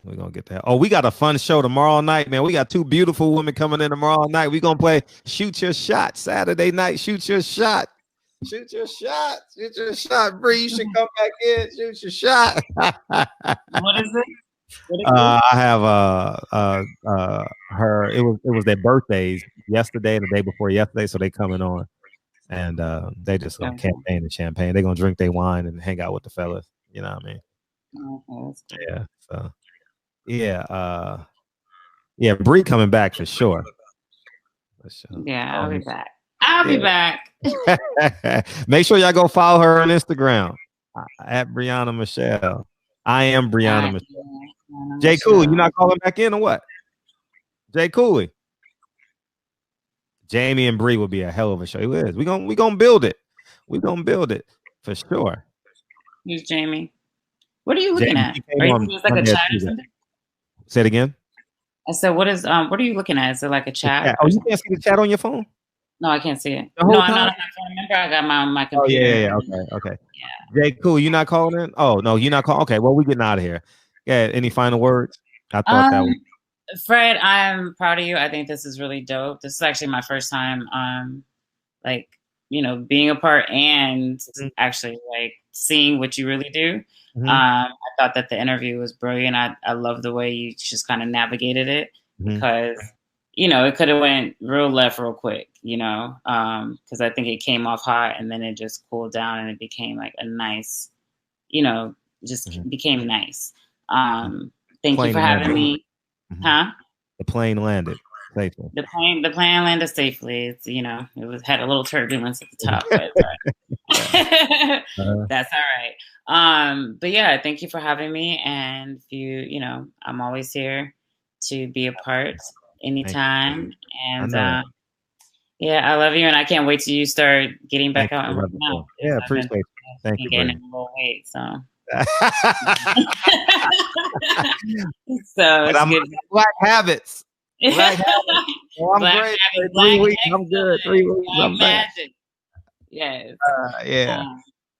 We're gonna get that. Oh, we got a fun show tomorrow night, man. We got two beautiful women coming in tomorrow night. We're gonna play Shoot Your Shot Saturday night. Shoot your shot. Shoot your shot. Shoot your shot. Bree, you should come back in. Shoot your shot. What is it? I have her. It was their birthdays yesterday and the day before yesterday, so they coming on, and they just gonna campaign the champagne. They gonna drink their wine and hang out with the fellas. You know what I mean? Okay. Yeah. So yeah. Bree coming back for sure. Yeah, I'll be back. I'll be back. Make sure y'all go follow her on Instagram at Brianna Michelle. I am Brianna Michelle. Jay Cooley, you not calling back in or what? Jay Cooley. Jamie and Bree will be a hell of a show. It is. We gonna build it. We gonna build it for sure. Who's Jamie? What are you looking at? Are you just like a chat or something? Say it again. I said, what are you looking at? Is it like a chat? Oh, you can't see the chat on your phone? No, I can't see it. No, I'm not on my phone. Remember, I got my on my computer. Oh, yeah. Okay. Yeah. Jay, cool. You not calling in? Oh, no, you're not calling. Okay, well, we getting out of here. Yeah, any final words? I thought that was... Fred, I'm proud of you. I think this is really dope. This is actually my first time, being a part and actually, seeing what you really do. Mm-hmm. I thought that the interview was brilliant. I love the way you just kind of navigated it because... it could have went real left real quick, because I think it came off hot and then it just cooled down and it became like a nice, became nice. Thank you for having me. Mm-hmm. Huh? The plane landed safely. The plane landed safely. It's, it had a little turbulence at the top, but that's all right. But yeah, thank you for having me. And if you, I'm always here to be a part. Anytime. And I love you, and I can't wait till you start getting back out and working out. Yeah, appreciate it. Thank you. Getting a little weight, so. So but I'm good. Black habits. Black habits. Oh, I'm Black great. Habits, 3 weeks. I'm good. 3 weeks. I'm magic. Yes. Yeah.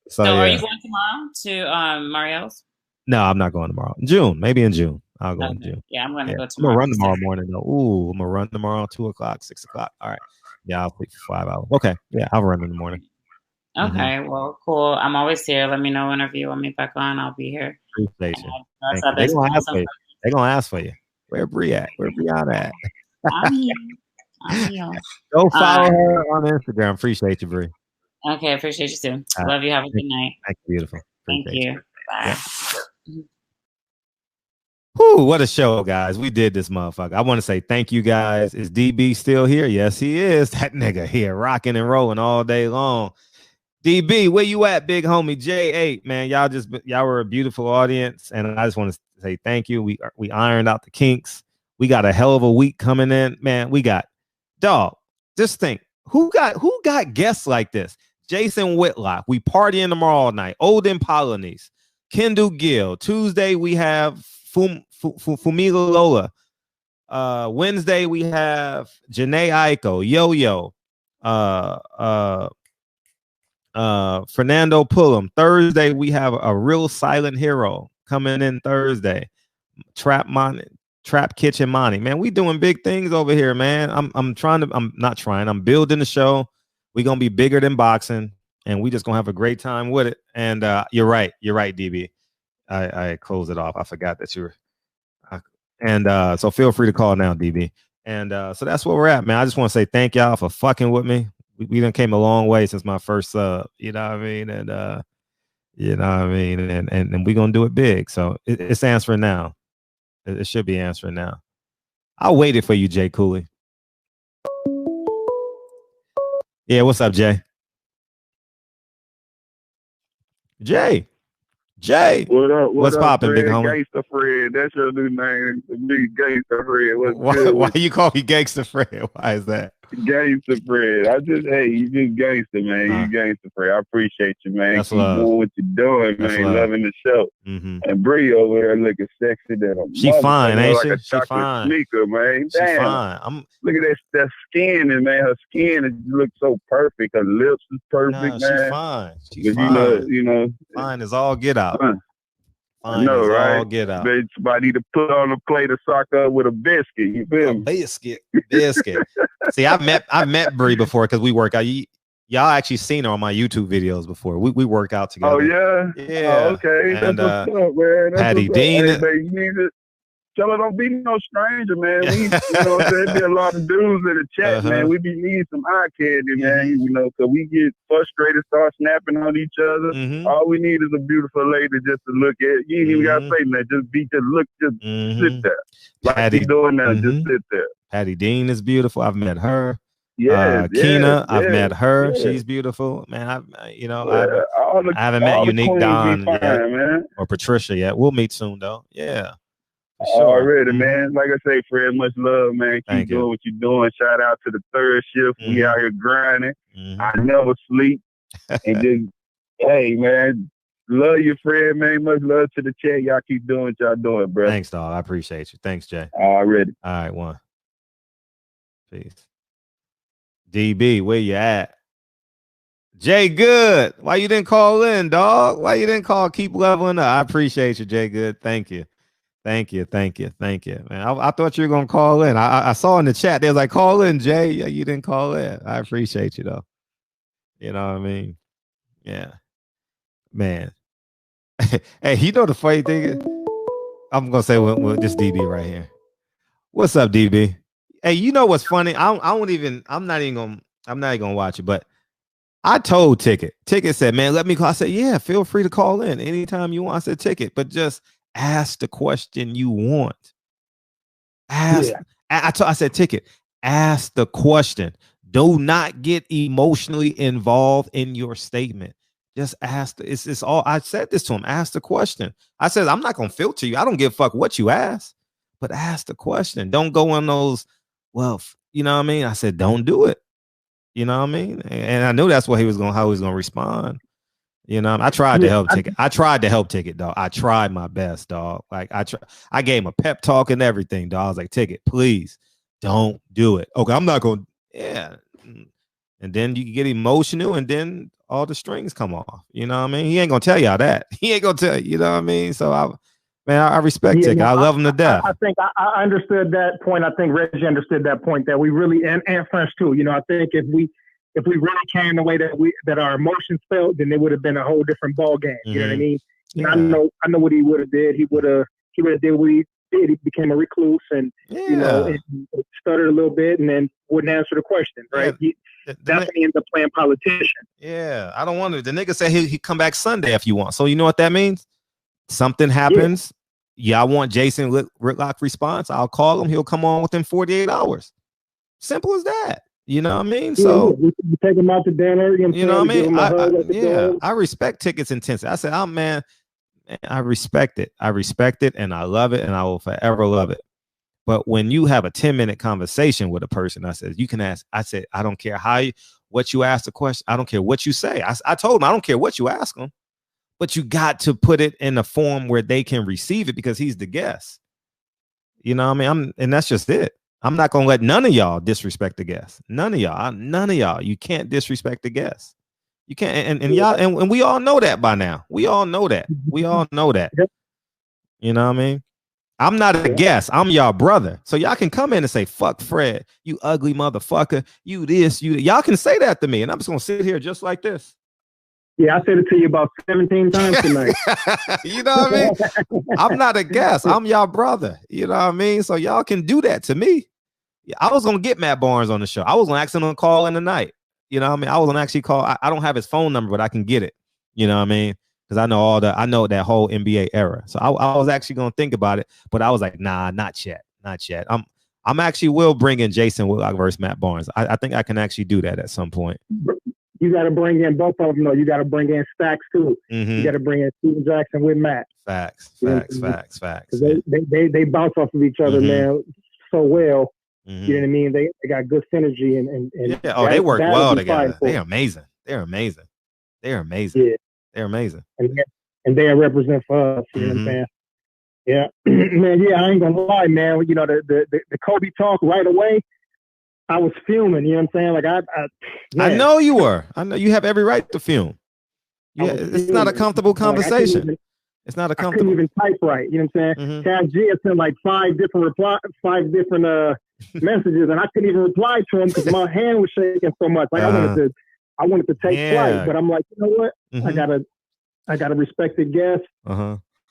So are you going tomorrow to Marielle's? No, I'm not going tomorrow. June, maybe in June. I'll go in June. Yeah, I'm going to go tomorrow. I'm going to run tomorrow morning, though. Ooh, I'm going to run tomorrow, 2 o'clock, 6 o'clock. All right. Yeah, I'll sleep for 5 hours. Okay. Yeah, I'll run in the morning. Okay. Well, cool. I'm always here. Let me know whenever you want me back on. I'll be here. Appreciate you. They're going to ask for you. They're going to ask for you. Where Bree at? Where Brianna at? I'm here. Go follow her on Instagram. Appreciate you, Bree. Okay. Appreciate you, too. Love you. Have a good night. Thank you. Beautiful. Thank you. Bye. Yeah. Whew, what a show, guys. We did this motherfucker. I want to say thank you, guys. Is DB still here? Yes, he is. That nigga here rocking and rolling all day long. DB, where you at, big homie? J8, man. Y'all were a beautiful audience, and I just want to say thank you. We ironed out the kinks. We got a hell of a week coming in, man. We got just think who got guests like this? Jason Whitlock. We partying tomorrow all night. Olden Polynice, Kendall Gill. Tuesday we have Fumila Lola. Wednesday we have Janae Aiko, Yo-Yo, Fernando Pullum. Thursday we have a real silent hero coming in Thursday. Trap Kitchen Monty. Man, we doing big things over here, man. I'm building the show. We're gonna be bigger than boxing, and we just gonna have a great time with it. And you're right, DB. I closed it off. I forgot that you were. So feel free to call now, DB. And so that's where we're at, man. I just want to say thank y'all for fucking with me. We done came a long way since my first sub. You know what I mean? And You know what I mean? And we're gonna do it big. So it's answering now. It should be answering now. I waited for you, Jay Cooley. Yeah, what's up, Jay? Jay. What up? What's poppin', big homie? Gangsta Fred. That's your new name. Big Gangsta Fred. What's good? Why you call me Gangsta Fred? Why is that? Gangsta Fred. You just gangsta, man. You gangsta Fred. I appreciate you, man. That's Keep love. doing what you're doing, That's man. love. Loving the show. Mm-hmm. And Bree over there looking sexy. She fine, ain't she? Like a She chocolate fine. sneaker, man. She Damn. fine. Look at that skin, and man, her skin looks so perfect. Her lips is perfect, man. She's fine. She's fine. You know, fine as all get out. I know, right? All get out. Somebody to put on a plate of soccer with a biscuit. You feel me? Biscuit. See, I've met Bree before because we work out. Y'all actually seen her on my YouTube videos before. We work out together. Oh yeah, yeah. Oh, okay, and that's what's up, man. That's Patty Dean. Hey, you need to tell her don't be no stranger, man. We, you know, there be a lot of dudes in the chat, man. We be needing some eye candy, man. You know, because we get frustrated, start snapping on each other. All we need is a beautiful lady just to look at. You ain't even gotta say nothing. Just sit there. Like Patty doing now, just sit there. Patty Dean is beautiful. I've met her. Yeah, Keena, I've met her. Yeah. She's beautiful, man. I haven't met Unique Don yet, man. Or Patricia yet. We'll meet soon, though. Yeah. Sure. Already, man. Like I say, Fred, much love, man. Keep doing what you're doing. Shout out to the third shift. We out here grinding. I never sleep. And just, hey, man, love you, Fred, man. Much love to the chat. Y'all keep doing what y'all doing, bro. Thanks, dog. I appreciate you. Thanks, Jay. Already. All right, one. Peace. DB, where you at? Jay Good. Why you didn't call in, dog? Why you didn't call? Keep leveling up. I appreciate you, Jay Good. Thank you. Thank you. Man, I thought you were going to call in. I saw in the chat, they was like, call in, Jay. Yeah, you didn't call in. I appreciate you, though. You know what I mean? Yeah. Man. Hey, you know the funny thing is? I'm going to say with this DB right here. What's up, DB? Hey, you know what's funny? I'm not even gonna watch it, but I told Ticket. Ticket said, man, let me call. I said, yeah, feel free to call in anytime you want. I said, Ticket, but just ask the question you want. Ask. Yeah. I said, Ticket, ask the question. Do not get emotionally involved in your statement. Just ask. It's all. I said this to him. Ask the question. I said, I'm not gonna filter you. I don't give a fuck what you ask, but ask the question. Don't go on those. Well, you know what I mean? I said, don't do it. You know what I mean? And I knew that's what how he was gonna respond. You know, I tried to help Ticket. I tried to help Ticket, dog. I tried my best, dog. Like I gave him a pep talk and everything, dog. I was like, Ticket, please don't do it. Okay, I'm not gonna, yeah. And then you get emotional, and then all the strings come off. You know what I mean? He ain't gonna tell y'all that. He ain't gonna tell you know what I mean? So I respect Ticket. I love him to death. I think I understood that point. I think Reggie understood that point, that we really, and French too. You know, I think if we really came the way that our emotions felt, then it would have been a whole different ball game. You know what I mean? Yeah. I know what he would have did. He would have did what he did. He became a recluse and you know, stuttered a little bit and then wouldn't answer the question. Right? Yeah. That's when he ends up playing politician. Yeah, I don't want to. The nigga said he come back Sunday if you want. So you know what that means? Something happens. Yeah, I want Jason Whitlock response. I'll call him. He'll come on within 48 hours. Simple as that. You know what I mean? So you take him out to dinner. You know what I mean? I respect Ticket's intensity. I said, oh man, I respect it. I respect it, and I love it, and I will forever love it. But when you have a 10-minute conversation with a person, I said, you can ask. I said, I don't care what you ask the question. I don't care what you say. I told him, I don't care what you ask him. But you got to put it in a form where they can receive it because he's the guest. You know what I mean? And that's just it. I'm not going to let none of y'all disrespect the guest. None of y'all. You can't disrespect the guest. You can't. And y'all, and we all know that by now. We all know that. You know what I mean? I'm not a guest. I'm y'all brother. So y'all can come in and say, fuck Fred, you ugly motherfucker. You this, you. Y'all can say that to me. And I'm just going to sit here just like this. Yeah, I said it to you about 17 times tonight. You know what I mean? I'm not a guest. I'm y'all brother. You know what I mean? So y'all can do that to me. I was going to get Matt Barnes on the show. I was going to ask him to call in tonight. You know what I mean? I was going to actually call. I don't have his phone number, but I can get it. You know what I mean? because I know that whole NBA era. So I was actually gonna think about it, but I was like, nah, not yet. I'm actually will bring in Jason Whitlock versus Matt Barnes. I think I can actually do that at some point. You got to bring in both of them, though. You got to bring in Stacks too. You got to bring in Steven Jackson with Matt. Facts. They bounce off of each other, man, so well. You know what I mean? They got good synergy and yeah. Oh, they work well together. They're amazing. Yeah. They're amazing. And they represent for us. You know what I'm saying? Yeah, man. Yeah, I ain't gonna lie, man. You know the Kobe talk right away. I was fuming. You know what I'm saying? Like I know you were. I know you have every right to fume. Yeah, it's not a comfortable conversation. It's not a comfortable. I couldn't even type right. You know what I'm saying? Cash G had sent like 5 different messages, and I couldn't even reply to him because my hand was shaking so much. Like I wanted to take flight, but I'm like, you know what? I gotta respect the guest.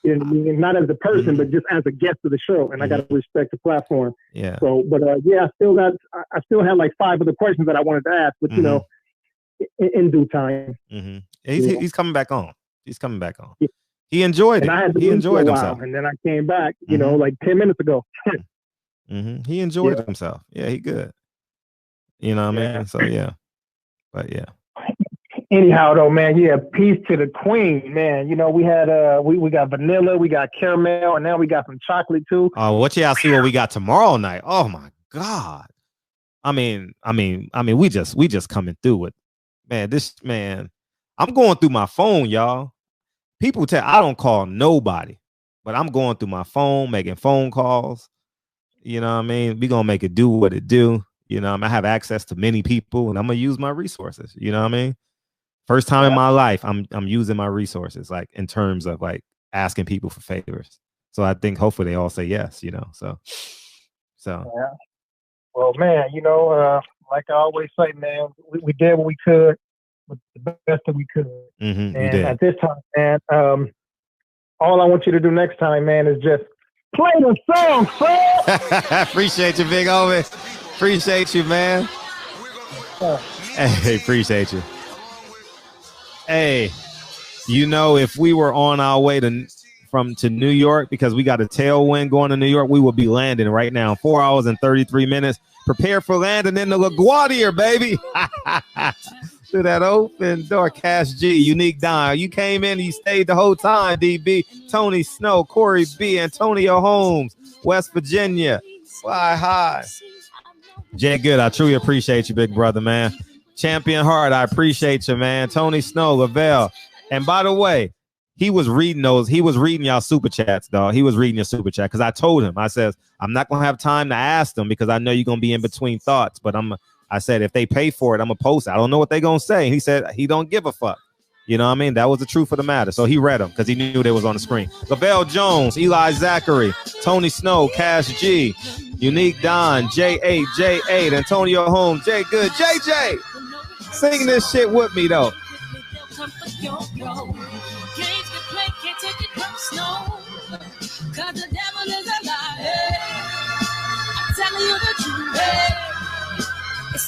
You know what I mean? Not as a person, but just as a guest of the show, and I gotta respect the platform. Yeah. So, but I still had like 5 other questions that I wanted to ask, but you know, in due time. He's coming back on. He's coming back on. He enjoyed it. He enjoyed himself, and then I came back. You know, like 10 minutes ago. He enjoyed himself. Yeah, he good. You know what I mean? So yeah, but yeah. Anyhow, though, man, yeah, peace to the queen, man. You know, we had we got vanilla, we got caramel, and now we got some chocolate too. What y'all see what we got tomorrow night? Oh my God. I mean, we just coming through it. Man, I'm going through my phone, y'all. People tell I don't call nobody, but I'm going through my phone, making phone calls. You know what I mean? We gonna make it do what it do. You know, I have access to many people, and I'm gonna use my resources. You know what I mean? First time in my life, I'm using my resources, like in terms of like asking people for favors. So I think hopefully they all say yes, you know. So yeah. Well, man, you know, like I always say, man, we did what we could with the best that we could. And at this time, man, all I want you to do next time, man, is just play the song, Fred. Appreciate you, big homie. Appreciate you, man. Hey, appreciate you. Hey, you know, if we were on our way to New York, because we got a tailwind going to New York, we would be landing right now. 4 hours and 33 minutes. Prepare for landing in the LaGuardia, baby. Through that open door. Cash G, Unique Don. You came in, you stayed the whole time, DB. Tony Snow, Corey B, Antonio Holmes, West Virginia. Fly high. Jay Good, I truly appreciate you, big brother, man. Champion Heart, I appreciate you, man. Tony Snow, Lavelle. And by the way, he was reading y'all super chats, dog. He was reading your super chat because I told him, I says, I'm not going to have time to ask them because I know you're going to be in between thoughts. But I said, if they pay for it, I'm going to post it. I don't know what they're going to say. He said he don't give a fuck. You know what I mean? That was the truth of the matter. So he read them because he knew they was on the screen. Lavelle Jones, Eli Zachary, Tony Snow, Cash G, Unique Don, J8, Antonio Holmes, Jay Good, JJ. Sing this shit with me, though. It's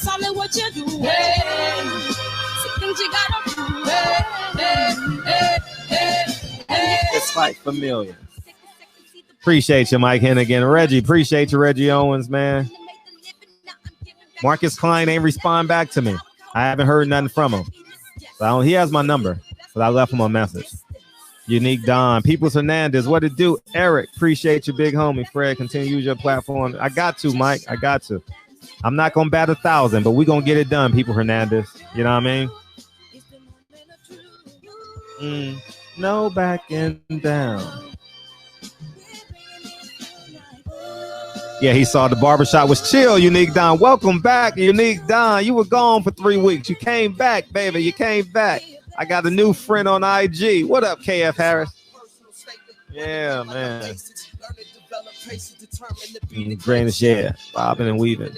only what you do. Some things you gotta do. It's like familiar. Appreciate you, Mike Hennigan. Reggie, appreciate you, Reggie Owens, man. Marcus Klein ain't respond back to me. I haven't heard nothing from him. So he has my number, but I left him a message. Unique Don, Peoples Hernandez, what it do? Eric, appreciate you, big homie. Fred, continue to use your platform. I got to, Mike. I got to. I'm not gonna bat 1,000, but we're gonna get it done, People Hernandez. You know what I mean? No backing down. Yeah, he saw the barbershop was chill, Unique Don. Welcome back, Unique Don. You were gone for 3 weeks. You came back, baby. You came back. I got a new friend on IG. What up, KF Harris? Yeah, man. Greatest, yeah. Bobbing and weaving.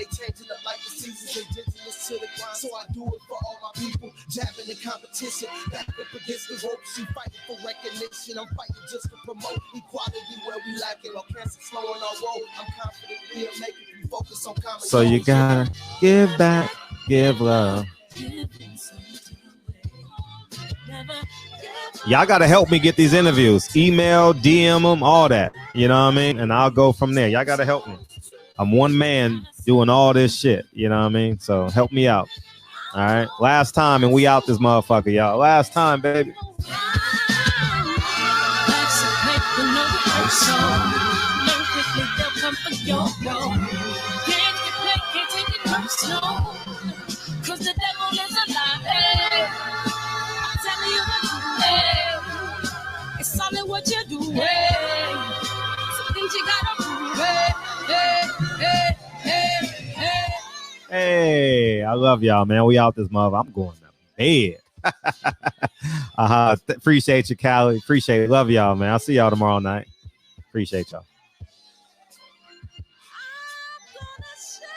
So I do it for all my people, jabbing the competition, back up against the ropes, you fighting for recognition, I'm fighting just to promote equality where we lack it, or cancer slowing our road, I'm confident we'll make it, we focus on common. So you gotta give back, give love. Y'all got to help me get these interviews. Email, DM them, all that. You know what I mean? And I'll go from there. Y'all got to help me. I'm one man doing all this shit. You know what I mean? So help me out. All right. Last time, and we out this motherfucker, y'all. Last time, baby. Cause the devil is a lie. I'm telling you the truth. It's only what you do. Some things you gotta prove. Hey, I love y'all, man. We out this mother. I'm going to bed. Appreciate you, Callie. Appreciate it. Love y'all, man. I'll see y'all tomorrow night. Appreciate y'all.